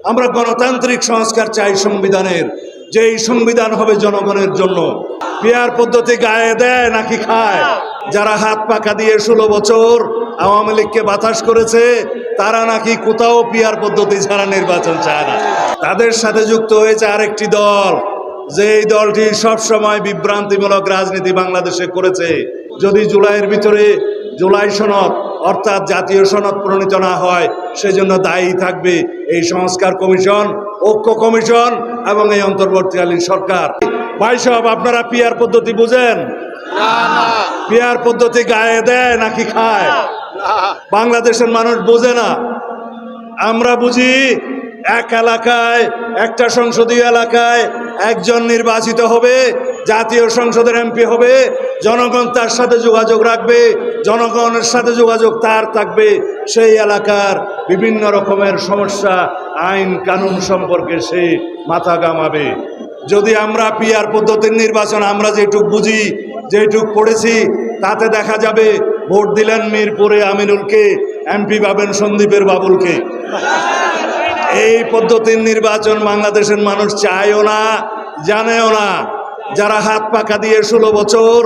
আমরা গণতান্ত্রিক সংস্কার চাই সংবিধানের, যে এই সংবিধান হবে জনগণের জন্য। পিয়ার পদ্ধতি গায়ে দেয় নাকি খায়? যারা হাত পাকা দিয়ে 16 বছর আওয়ামী লীগকে বাতাস করেছে, তারা নাকি কোথাও পিয়ার পদ্ধতি ছাড়া নির্বাচন চায় না। তাদের সাথে যুক্ত হয়েছে আরেকটি দল, যে এই দলটি সবসময় বিভ্রান্তিমূলক রাজনীতি বাংলাদেশে করেছে। যদি জুলাইয়ের ভিতরে জুলাই সনদ অর্থাৎ জাতীয় সনদ প্রণীত না হয়, সেজন্য দায়ী থাকবে এই সংস্কার কমিশন, ঐক্য কমিশন এবং এই অন্তর্বর্তীকালীন সরকার। ভাই সাহেব, আপনারা পিয়ার পদ্ধতি বুঝেন? পিয়ার পদ্ধতি গায়ে দেয় নাকি খায়? বাংলাদেশের মানুষ বোঝে না, আমরা বুঝি। এক এলাকায়, একটা সংসদীয় এলাকায় একজন নির্বাচিত হবে, জাতীয় সংসদের এমপি হবে, জনগণ তার সাথে যোগাযোগ রাখবে, জনগণের সাথে যোগাযোগ তার থাকবে, সেই এলাকার বিভিন্ন রকমের সমস্যা, আইন কানুন সম্পর্কে সে মাথা ঘামাবে। যদি আমরা পিয়ার পদ্ধতির নির্বাচন আমরা যেটুক বুঝি, যেটুক পড়েছি, তাতে দেখা যাবে ভোট দিলেন মিরপুরে আমিনুলকে, এমপি পাবেন সন্দীপের বাবুলকে। এই পদ্ধতির নির্বাচন বাংলাদেশের মানুষ চায়ও না, জানেও না। যারা হাত পাকা দিয়ে 16 বছর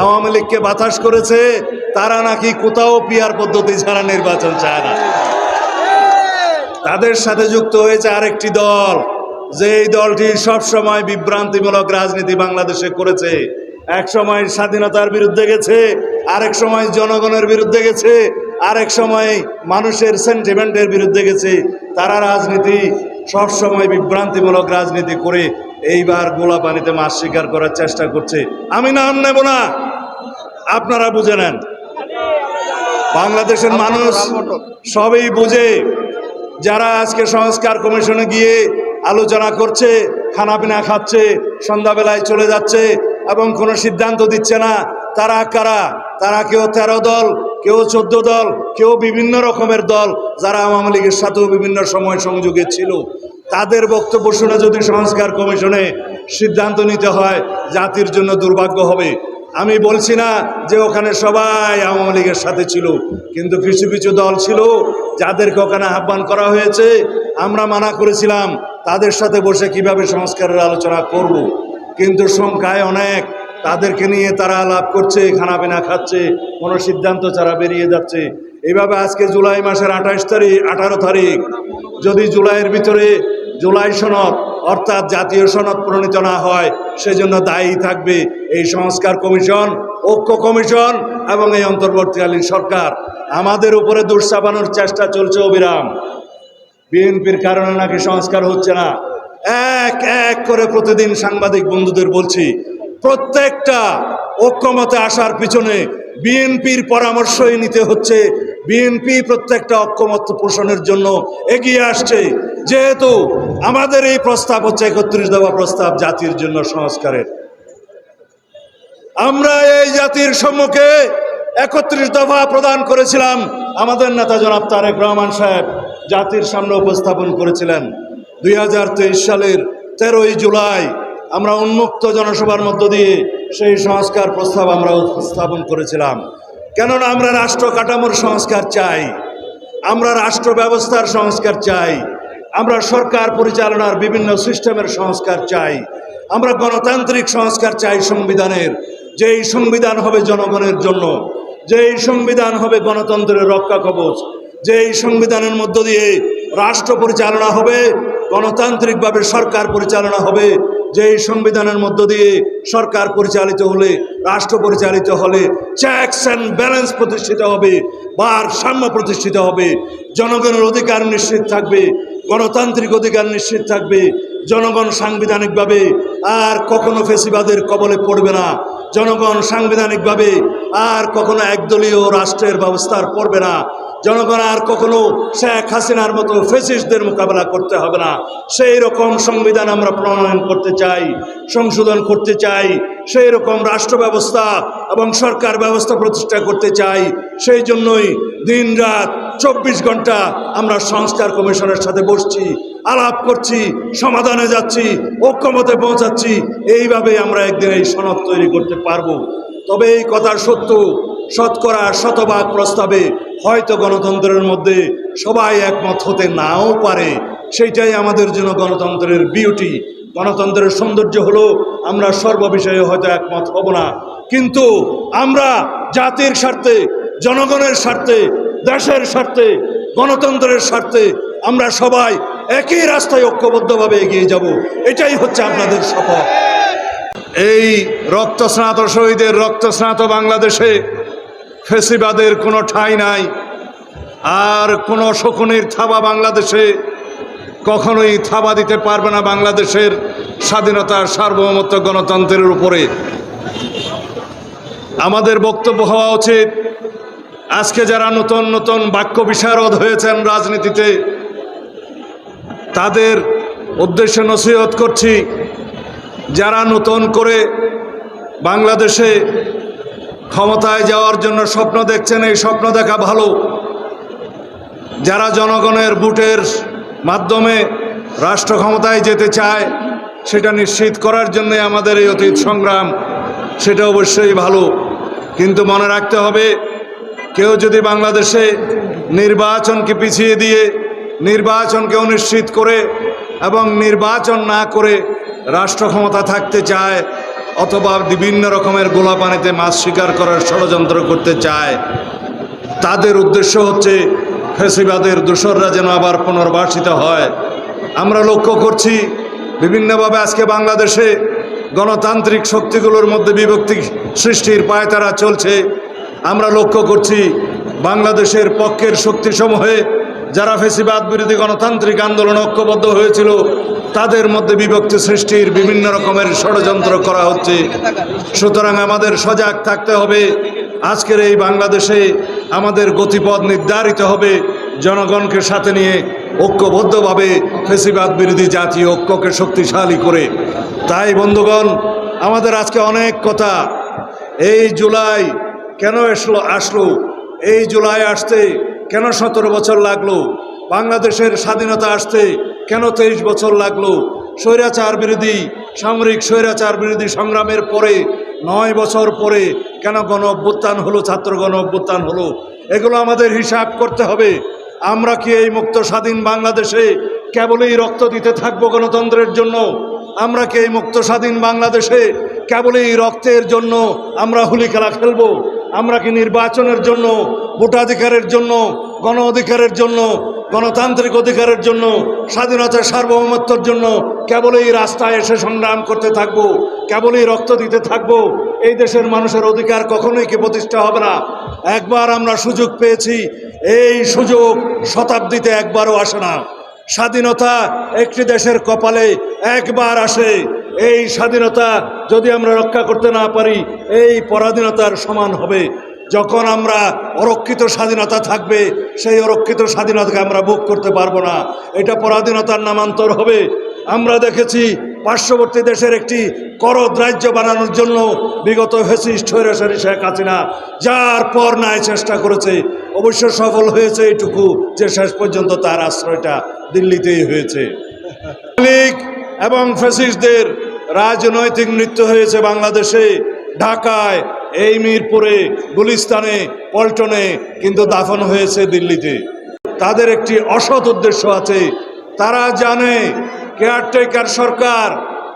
আওয়ামী লীগকে বাতাস করেছে, তারা নাকি কোথাও পিয়ার পদ্ধতি ছাড়া নির্বাচন চায় না। তাদের সাথে যুক্ত হয়েছে আরেকটি দল, যে এই দলটি সবসময় বিভ্রান্তিমূলক রাজনীতি বাংলাদেশে করেছে। এক সময় স্বাধীনতার বিরুদ্ধে গেছে, আরেক সময় জনগণের বিরুদ্ধে গেছে, আরেক সময় মানুষের সেন্টিমেন্টের বিরুদ্ধে গেছে। তারা রাজনীতি সবসময় বিভ্রান্তিমূলক রাজনীতি করে এইবার গোলা পানিতে মাছ শিকার করার চেষ্টা করছে। আমি নাম নেব না, আপনারা বুঝে নেন। বাংলাদেশের মানুষ সবই বুঝে। যারা আজকে সংস্কার কমিশনে গিয়ে আলোচনা করছে, খানাপিনা খাচ্ছে, সন্ধ্যাবেলায় চলে যাচ্ছে এবং কোনো সিদ্ধান্ত দিচ্ছে না, তারা কারা? তারা কেউ 13 দল, কেউ 14 দল, কেউ বিভিন্ন রকমের দল, যারা আওয়ামী লীগের সাথেও বিভিন্ন সময় সংযোগে ছিল। তাদের বক্তব্য শুনে যদি সংস্কার কমিশনে সিদ্ধান্ত নিতে হয়, জাতির জন্য দুর্ভাগ্য হবে। আমি বলছি না যে ওখানে সবাই আওয়ামী লীগের সাথে ছিল, কিন্তু কিছু কিছু দল ছিল যাদেরকে ওখানে আহ্বান করা হয়েছে। আমরা মানা করেছিলাম তাদের সাথে বসে কিভাবে সংস্কারের আলোচনা করব, কিন্তু সংখ্যায় অনেক। তাদেরকে নিয়ে তারা আলাপ করছে, খানাপিনা খাচ্ছে, কোনো সিদ্ধান্ত ছাড়া বেরিয়ে যাচ্ছে। এইভাবে আজকে জুলাই মাসের 18 তারিখ যদি জুলাইয়ের ভিতরে জুলাই সনদ অর্থাৎ জাতীয় সনদ প্রণীত না হয়, সেজন্য দায়ী থাকবে এই সংস্কার কমিশন, ঐক্য কমিশন এবং এই অন্তর্বর্তীকালীন সরকার। আমাদের উপরে দোষ চাপানোর চেষ্টা চলছে অবিরাম। বিএনপির কারণে নাকি সংস্কার হচ্ছে না। এক এক করে প্রতিদিন সাংবাদিক বন্ধুদের বলছি, প্রত্যেকটা ঐক্যমতে আসার পিছনে বিএনপির পরামর্শই নিতে হচ্ছে। বিএনপি প্রত্যেকটা ঐক্যমত পোষণের জন্য এগিয়ে আসছে। যেহেতু আমাদের এই প্রস্তাব হচ্ছে 31 দফা প্রস্তাব জাতির জন্য সংস্কারের, আমরা এই জাতির সম্মুখে 31 দফা প্রদান করেছিলাম। আমাদের নেতা জনাব তারেক রহমান সাহেব জাতির সামনে উপস্থাপন করেছিলেন। 2023 সালের 13ই জুলাই আমরা উন্মুক্ত জনসভার মধ্য দিয়ে সেই সংস্কার প্রস্তাব আমরা উপস্থাপন করেছিলাম। কেননা আমরা রাষ্ট্র কাঠামোর সংস্কার চাই, আমরা রাষ্ট্র ব্যবস্থার সংস্কার চাই, আমরা সরকার পরিচালনার বিভিন্ন সিস্টেমের সংস্কার চাই, আমরা গণতান্ত্রিক সংস্কার চাই সংবিধানের, যে এই সংবিধান হবে জনগণের জন্য, যে এই সংবিধান হবে গণতন্ত্রের রক্ষা কবচ, যে এই সংবিধানের মধ্য দিয়ে রাষ্ট্র পরিচালনা হবে, গণতান্ত্রিকভাবে সরকার পরিচালনা হবে, যে এই সংবিধানের মধ্য দিয়ে সরকার পরিচালিত হলে, রাষ্ট্র পরিচালিত হলে চেকস অ্যান্ড ব্যালেন্স প্রতিষ্ঠিত হবে, ভারসাম্য প্রতিষ্ঠিত হবে, জনগণের অধিকার নিশ্চিত থাকবে, গণতান্ত্রিক অধিকার নিশ্চিত থাকবে, জনগণ সাংবিধানিকভাবে আর কখনো ফেসিবাদের কবলে পড়বে না, জনগণ সাংবিধানিকভাবে আর কখনো একদলীয় রাষ্ট্রের ব্যবস্থার পড়বে না, জনগণ আর কখনো শেখ হাসিনার মতো ফেসিস্টদের মোকাবেলা করতে হবে না। সেই রকম সংবিধান আমরা প্রণয়ন করতে চাই, সংশোধন করতে চাই, সেই রকম রাষ্ট্র ব্যবস্থা এবং সরকার ব্যবস্থা প্রতিষ্ঠা করতে চাই। সেই জন্যই দিন রাত 24 ঘন্টা আমরা সংস্কার কমিশনের সাথে বসছি, আলাপ করছি, সমাধানে যাচ্ছি, ঐক্যমতে পৌঁছাচ্ছি। এইভাবে আমরা একদিন এই সনদ তৈরি করতে পারবো। তবে এই কথা সত্য, শতকরা শতভাগ প্রস্তাবে হয়তো গণতন্ত্রের মধ্যে সবাই একমত হতে নাও পারে। সেইটাই আমাদের জন্য গণতন্ত্রের বিউটি। গণতন্ত্রের সৌন্দর্য হলো আমরা সর্ববিষয়ে হয়তো একমত হব না, কিন্তু আমরা জাতির স্বার্থে, জনগণের স্বার্থে, দেশের স্বার্থে, গণতন্ত্রের স্বার্থে আমরা সবাই একই রাস্তায় ঐক্যবদ্ধভাবে এগিয়ে যাব। এটাই হচ্ছে আপনাদের শপথ। এই রক্তস্নাত শহীদের রক্তস্নাত বাংলাদেশে ফেসিবাদের কোনো ঠাঁই নাই, আর কোনো শকুনির থাবা বাংলাদেশে কখনোই থাবা দিতে পারবে না বাংলাদেশের স্বাধীনতা, সার্বভৌমত্ব, গণতন্ত্রের উপরে। আমাদের বক্তব্য হওয়া উচিত, আজকে যারা নতুন নতুন বাক্য বিশারদ হয়েছেন রাজনীতিতে, তাদের উদ্দেশ্যে নসিহত করছি, যারা নতুন করে বাংলাদেশে ক্ষমতায় যাওয়ার জন্য স্বপ্ন দেখছেন, এই স্বপ্ন দেখা ভালো। যারা জনগণের ভোটের মাধ্যমে রাষ্ট্র ক্ষমতায় যেতে চায়, সেটা নিশ্চিত করার জন্য আমাদের এই অতীত সংগ্রাম, সেটা অবশ্যই ভালো। কিন্তু মনে রাখতে হবে, কেউ যদি বাংলাদেশে নির্বাচনকে পিছিয়ে দিয়ে, নির্বাচনকে অনিশ্চিত করে এবং নির্বাচন না করে রাষ্ট্র ক্ষমতা থাকতে চায়, অথবা বিভিন্ন রকমের গোলা পানিতে মাছ শিকার করার ষড়যন্ত্র করতে চায়, তাদের উদ্দেশ্য হচ্ছে ফ্যাসিবাদের দোসররা যেন আবার পুনর্বাসিত হয়। আমরা লক্ষ্য করছি বিভিন্নভাবে আজকে বাংলাদেশে গণতান্ত্রিক শক্তিগুলোর মধ্যে বিভক্তি সৃষ্টির পায়তারা চলছে। আমরা লক্ষ্য করছি বাংলাদেশের পক্ষের শক্তিসমূহে যারা ফ্যাসিবাদ বিরোধী গণতান্ত্রিক আন্দোলন ঐক্যবদ্ধ হয়েছিল, তাদের মধ্যে বিভক্তি সৃষ্টির বিভিন্ন রকমের ষড়যন্ত্র করা হচ্ছে। সুতরাং আমাদের সজাগ থাকতে হবে। আজকের এই বাংলাদেশে আমাদের গতিপথ নির্ধারিত হবে জনগণকে সাথে নিয়ে ঐক্যবদ্ধভাবে ফ্যাসিবাদ বিরোধী জাতীয় ঐক্যকে শক্তিশালী করে। তাই বন্ধুগণ, আমাদের আজকে অনেক কথা। এই জুলাই কেন আসলো? এই জুলাই আসতে কেন 17 বছর লাগলো? বাংলাদেশের স্বাধীনতা আসতে কেন 23 বছর লাগলো? স্বৈরাচার বিরোধী, সামরিক স্বৈরাচার বিরোধী সংগ্রামের পরে 9 বছর পরে কেন গণ অভ্যুত্থান হলো, ছাত্র গণ অভ্যুত্থান হলো? এগুলো আমাদের হিসাব করতে হবে। আমরা কি এই মুক্ত স্বাধীন বাংলাদেশে কেবলই রক্ত দিতে থাকবো গণতন্ত্রের জন্য? আমরা কি এই মুক্ত স্বাধীন বাংলাদেশে কেবলই রক্তের জন্য আমরা হুলি খেলা খেলবো? আমরা কি নির্বাচনের জন্য, ভোটাধিকারের জন্য, গণ অধিকারের জন্য, গণতান্ত্রিক অধিকারের জন্য, স্বাধীনতার সার্বভৌমত্বের জন্য কেবলই রাস্তায় এসে সংগ্রাম করতে থাকবো, কেবলই রক্ত দিতে থাকবো? এই দেশের মানুষের অধিকার কখনোই কি প্রতিষ্ঠা হবে না? একবার আমরা সুযোগ পেয়েছি, এই সুযোগ শতাব্দীতে একবারও আসে না। স্বাধীনতা একটি দেশের কপালে একবার আসে। এই স্বাধীনতা যদি আমরা রক্ষা করতে না পারি, এই পরাধীনতার সমান হবে। যখন আমরা অরক্ষিত স্বাধীনতা থাকবে, সেই অরক্ষিত স্বাধীনতাকে আমরা ভোগ করতে পারবো না, এটা পরাধীনতার নামান্তর হবে। আমরা দেখেছি পার্শ্ববর্তী দেশের একটি করদ রাজ্য বানানোর জন্য বিগত ফ্যাসিস্ট স্বৈরাচারী শেখ হাসিনা যার পর নাই চেষ্টা করেছে, অবশ্য সফল হয়েছে এইটুকু যে শেষ পর্যন্ত তার আশ্রয়টা দিল্লিতেই হয়েছে। লীগ এবং ফ্যাসিস্টদের রাজনৈতিক মৃত্যু হয়েছে বাংলাদেশে, ঢাকায়, এই মিরপুরে, গুলিস্তানে, পল্টনে, কিন্তু দাফন হয়েছে দিল্লিতে। তাদের একটি অসৎ উদ্দেশ্য আছে। তারা জানে কেয়ারটেকার সরকার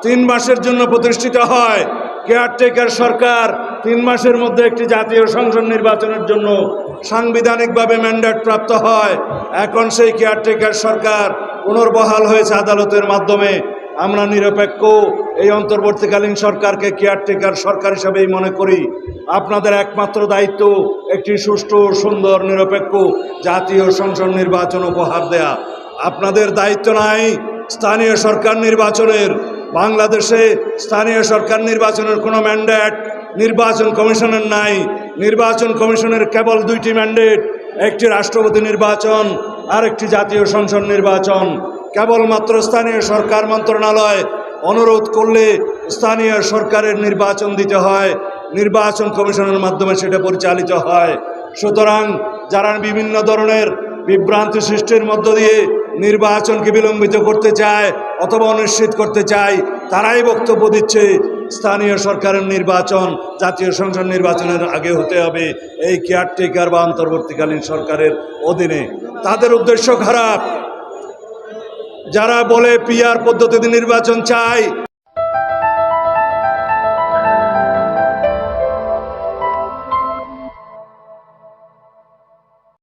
3 মাসের জন্য প্রতিষ্ঠিত হয়। কেয়ারটেকার সরকার 3 মাসের মধ্যে একটি জাতীয় সংসদ নির্বাচনের জন্য সাংবিধানিকভাবে ম্যান্ডেট প্রাপ্ত হয়। এখন সেই কেয়ারটেকার সরকার পুনর্বহাল হয়েছে আদালতের মাধ্যমে। আমরা নিরপেক্ষ এই অন্তর্বর্তীকালীন সরকারকে কেয়ারটেকার সরকার হিসাবেই মনে করি। আপনাদের একমাত্র দায়িত্ব একটি সুষ্ঠু, সুন্দর, নিরপেক্ষ জাতীয় সংসদ নির্বাচন উপহার দেয়া। আপনাদের দায়িত্ব নাই স্থানীয় সরকার নির্বাচনের। বাংলাদেশে স্থানীয় সরকার নির্বাচনের কোনো ম্যান্ডেট নির্বাচন কমিশনের নাই। নির্বাচন কমিশনের কেবল 2টি ম্যান্ডেট, একটি রাষ্ট্রপতি নির্বাচন আর একটি জাতীয় সংসদ নির্বাচন। কেবলমাত্র স্থানীয় সরকার মন্ত্রণালয় অনুরোধ করলে স্থানীয় সরকারের নির্বাচন দিতে হয়, নির্বাচন কমিশনের মাধ্যমে সেটা পরিচালিত হয়। সুতরাং যারা বিভিন্ন ধরনের বিভ্রান্তি সৃষ্টির মধ্য দিয়ে নির্বাচনকে বিলম্বিত করতে চায় অথবা অনিশ্চিত করতে চায়, তারাই বক্তব্য দিচ্ছে স্থানীয় সরকারের নির্বাচন জাতীয় সংসদ নির্বাচনের আগে হতে হবে এই কেয়ারটেকার বা অন্তর্বর্তীকালীন সরকারের অধীনে। তাদের উদ্দেশ্য খারাপ। যারা বলে পিআর পদ্ধতিতে নির্বাচন চাই